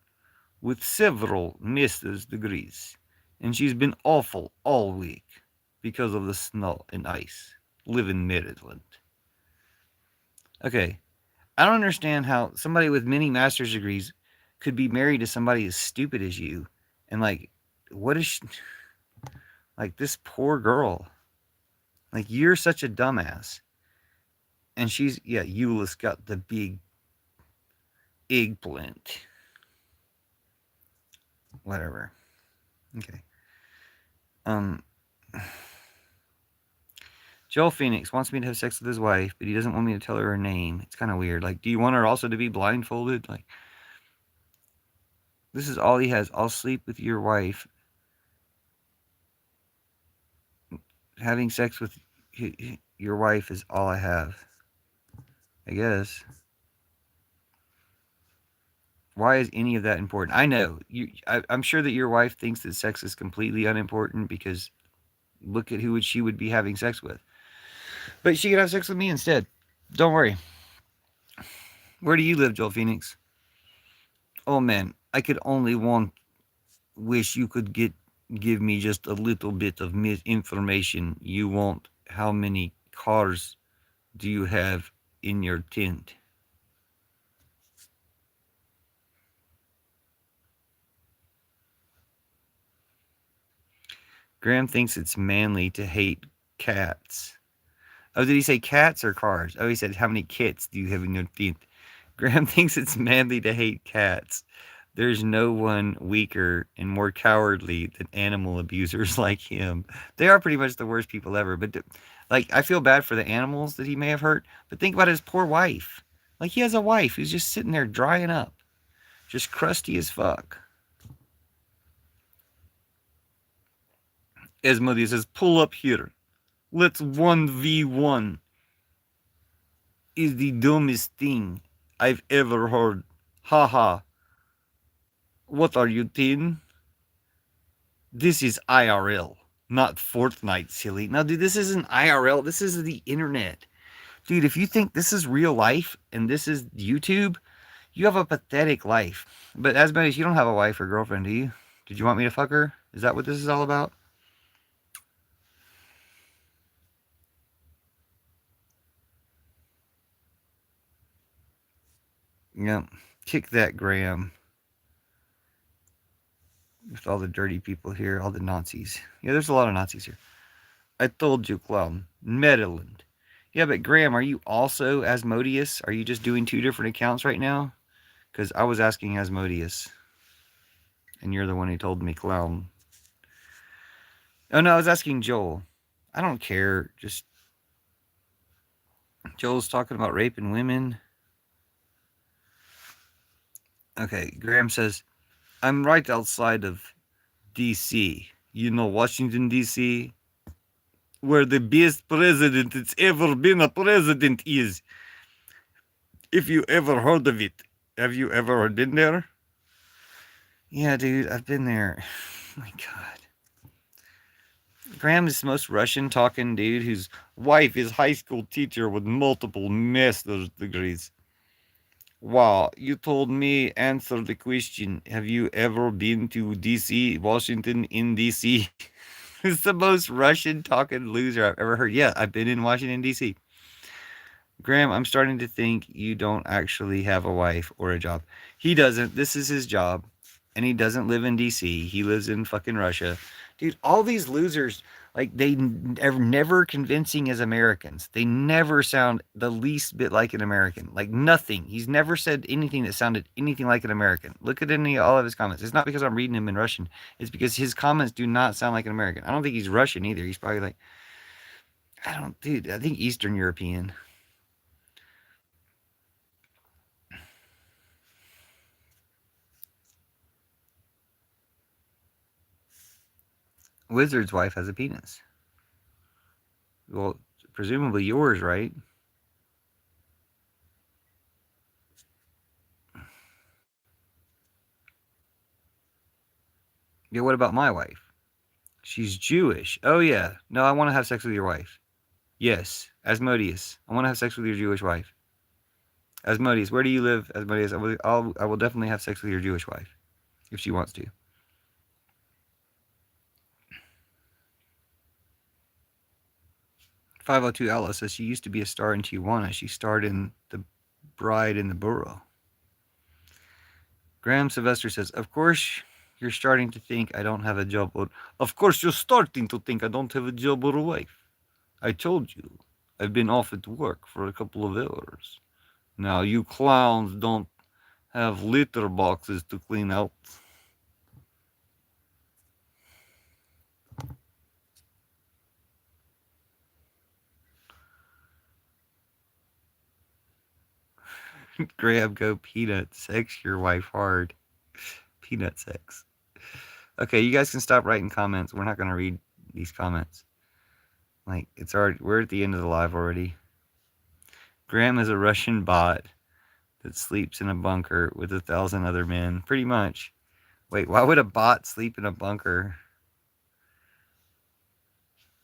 with several master's degrees. And she's been awful all week because of the snow and ice. Live in Maryland. Okay, I don't understand how somebody with many master's degrees could be married to somebody as stupid as you. And like, what is she, like this poor girl? Like, you're such a dumbass. And she's, yeah, Eula's got the big eggplant. Whatever. Okay. Um, Joel Phoenix wants me to have sex with his wife, but he doesn't want me to tell her name. It's kind of weird. Like, do you want her also to be blindfolded? Like, this is all he has. I'll sleep with your wife. Having sex with your wife is all I have. I guess. Why is any of that important? I know. I'm sure that your wife thinks that sex is completely unimportant because look at who she would be having sex with. But she could have sex with me instead. Don't worry. Where do you live, Joel Phoenix? Oh man, I could only wish you could give me just a little bit of information. You want how many cars do you have in your tent? Graham thinks it's manly to hate cats. Oh, did he say cats or cars? Oh, he said, how many kits do you have in your tent? Graham thinks it's manly to hate cats. There's no one weaker and more cowardly than animal abusers like him. They are pretty much the worst people ever. But, like, I feel bad for the animals that he may have hurt. But think about his poor wife. Like, he has a wife who's just sitting there drying up. Just crusty as fuck. Esmodi says, pull up here. Let's 1v1. Is the dumbest thing I've ever heard. Ha ha. What are you, 10? This is IRL, not Fortnite, silly. No, dude, this isn't IRL. This is the internet. Dude, if you think this is real life and this is YouTube, you have a pathetic life. But as bad as you don't have a wife or girlfriend, do you? Did you want me to fuck her? Is that what this is all about? Yeah. Kick that, Graham. With all the dirty people here, all the Nazis. Yeah, there's a lot of Nazis here. I told you, clown. Maryland. Yeah, but Graham, are you also Asmodeus? Are you just doing two different accounts right now? Because I was asking Asmodeus. And you're the one who told me clown. Oh, no, I was asking Joel. I don't care. Just. Joel's talking about raping women. Okay, Graham says, I'm right outside of D.C. You know Washington, D.C.? Where the best president that's ever been a president is. If you ever heard of it. Have you ever been there? Yeah, dude, I've been there. My God. Graham is the most Russian talking dude whose wife is high school teacher with multiple master's degrees. Wow, you told me answer the question. Have you ever been to DC, Washington in DC? It's the most Russian talking loser I've ever heard. Yeah, I've been in Washington DC. Graham, I'm starting to think you don't actually have a wife or a job. He doesn't. This is his job. And he doesn't live in DC. He lives in fucking Russia. Dude, all these losers, like, they are never convincing as Americans. They never sound the least bit like an American. Like, nothing. He's never said anything that sounded anything like an American. Look at all of his comments. It's not because I'm reading him in Russian. It's because his comments do not sound like an American. I don't think he's Russian either. He's probably like, dude, I think Eastern European. Wizard's wife has a penis. Well, presumably yours, right? Yeah, what about my wife? She's Jewish. Oh, yeah. No, I want to have sex with your wife. Yes, Asmodeus. I want to have sex with your Jewish wife. Asmodeus, where do you live, Asmodeus? I will definitely have sex with your Jewish wife if she wants to. 502 Ella says she used to be a star in Tijuana. She starred in The Bride in the Burrow. Graham Sylvester says, of course, you're starting to think I don't have a job. Of course, you're starting to think I don't have a job or a wife. I told you, I've been off at work for a couple of hours. Now, you clowns don't have litter boxes to clean out. Graham, go peanut. Sex your wife hard. Peanut sex. Okay, you guys can stop writing comments. We're not going to read these comments. Like, it's already, we're at the end of the live already. Graham is a Russian bot that sleeps in a bunker with 1,000 other men. Pretty much. Wait, why would a bot sleep in a bunker?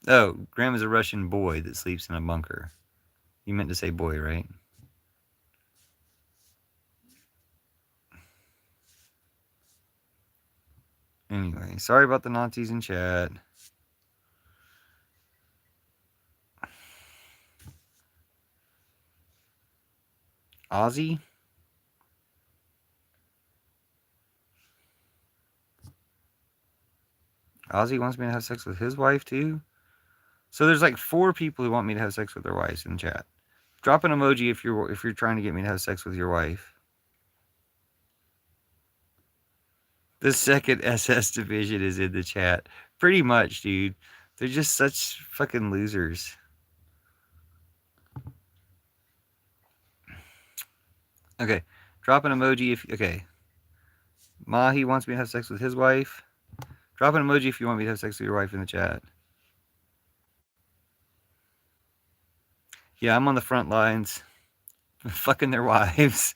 Oh, Graham is a Russian boy that sleeps in a bunker. You meant to say boy, right? Anyway, sorry about the Nazis in chat. Ozzy? Ozzy wants me to have sex with his wife too? So there's like 4 people who want me to have sex with their wives in chat. Drop an emoji if you're trying to get me to have sex with your wife. The second SS division is in the chat. Pretty much, dude. They're just such fucking losers. Okay. Drop an emoji if... Okay. Mahi wants me to have sex with his wife. Drop an emoji if you want me to have sex with your wife in the chat. Yeah, I'm on the front lines. Fucking their wives.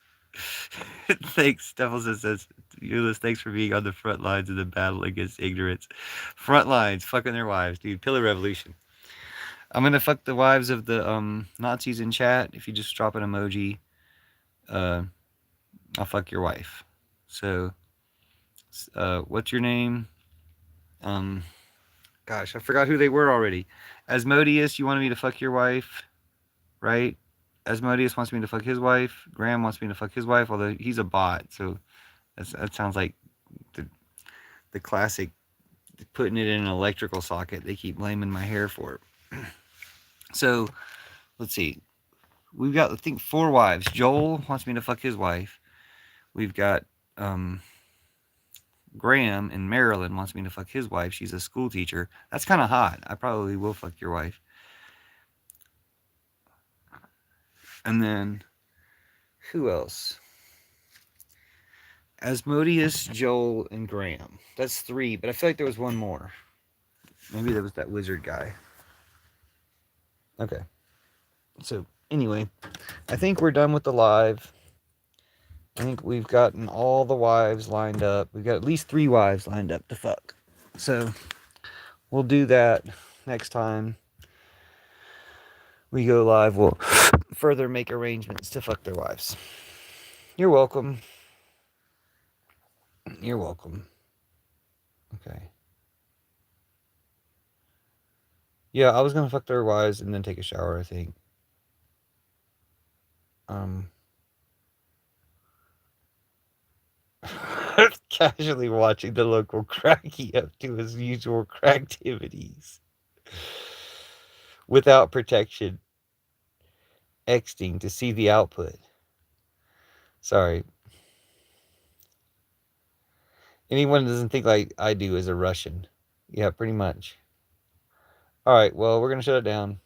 Thanks, Steffels says, Euless, thanks for being on the front lines of the battle against ignorance. Front lines, fucking their wives, dude. Pillar revolution. I'm gonna fuck the wives of the Nazis in chat. If you just drop an emoji, I'll fuck your wife. So, what's your name? Gosh, I forgot who they were already. Asmodeus, you wanted me to fuck your wife, right? Asmodeus wants me to fuck his wife. Graham wants me to fuck his wife, although he's a bot, so that sounds like the classic putting it in an electrical socket. They keep blaming my hair for it. So, let's see. We've got, I think, 4 wives. Joel wants me to fuck his wife. We've got Graham in Maryland wants me to fuck his wife. She's a school teacher. That's kind of hot. I probably will fuck your wife. And then, who else? Asmodeus, Joel, and Graham. That's 3, but I feel like there was one more. Maybe there was that wizard guy. Okay. So, anyway, I think we're done with the live. I think we've gotten all the wives lined up. We've got at least 3 wives lined up to fuck. So, we'll do that next time we go live. We'll further make arrangements to fuck their wives. You're welcome. You're welcome. Okay. Yeah, I was gonna fuck their wives and then take a shower, I think. Casually watching the local crackie up to his usual cracktivities. Without protection. Xting to see the output. Sorry. Anyone that doesn't think like I do is a Russian. Yeah, pretty much. Alright, well, we're gonna shut it down.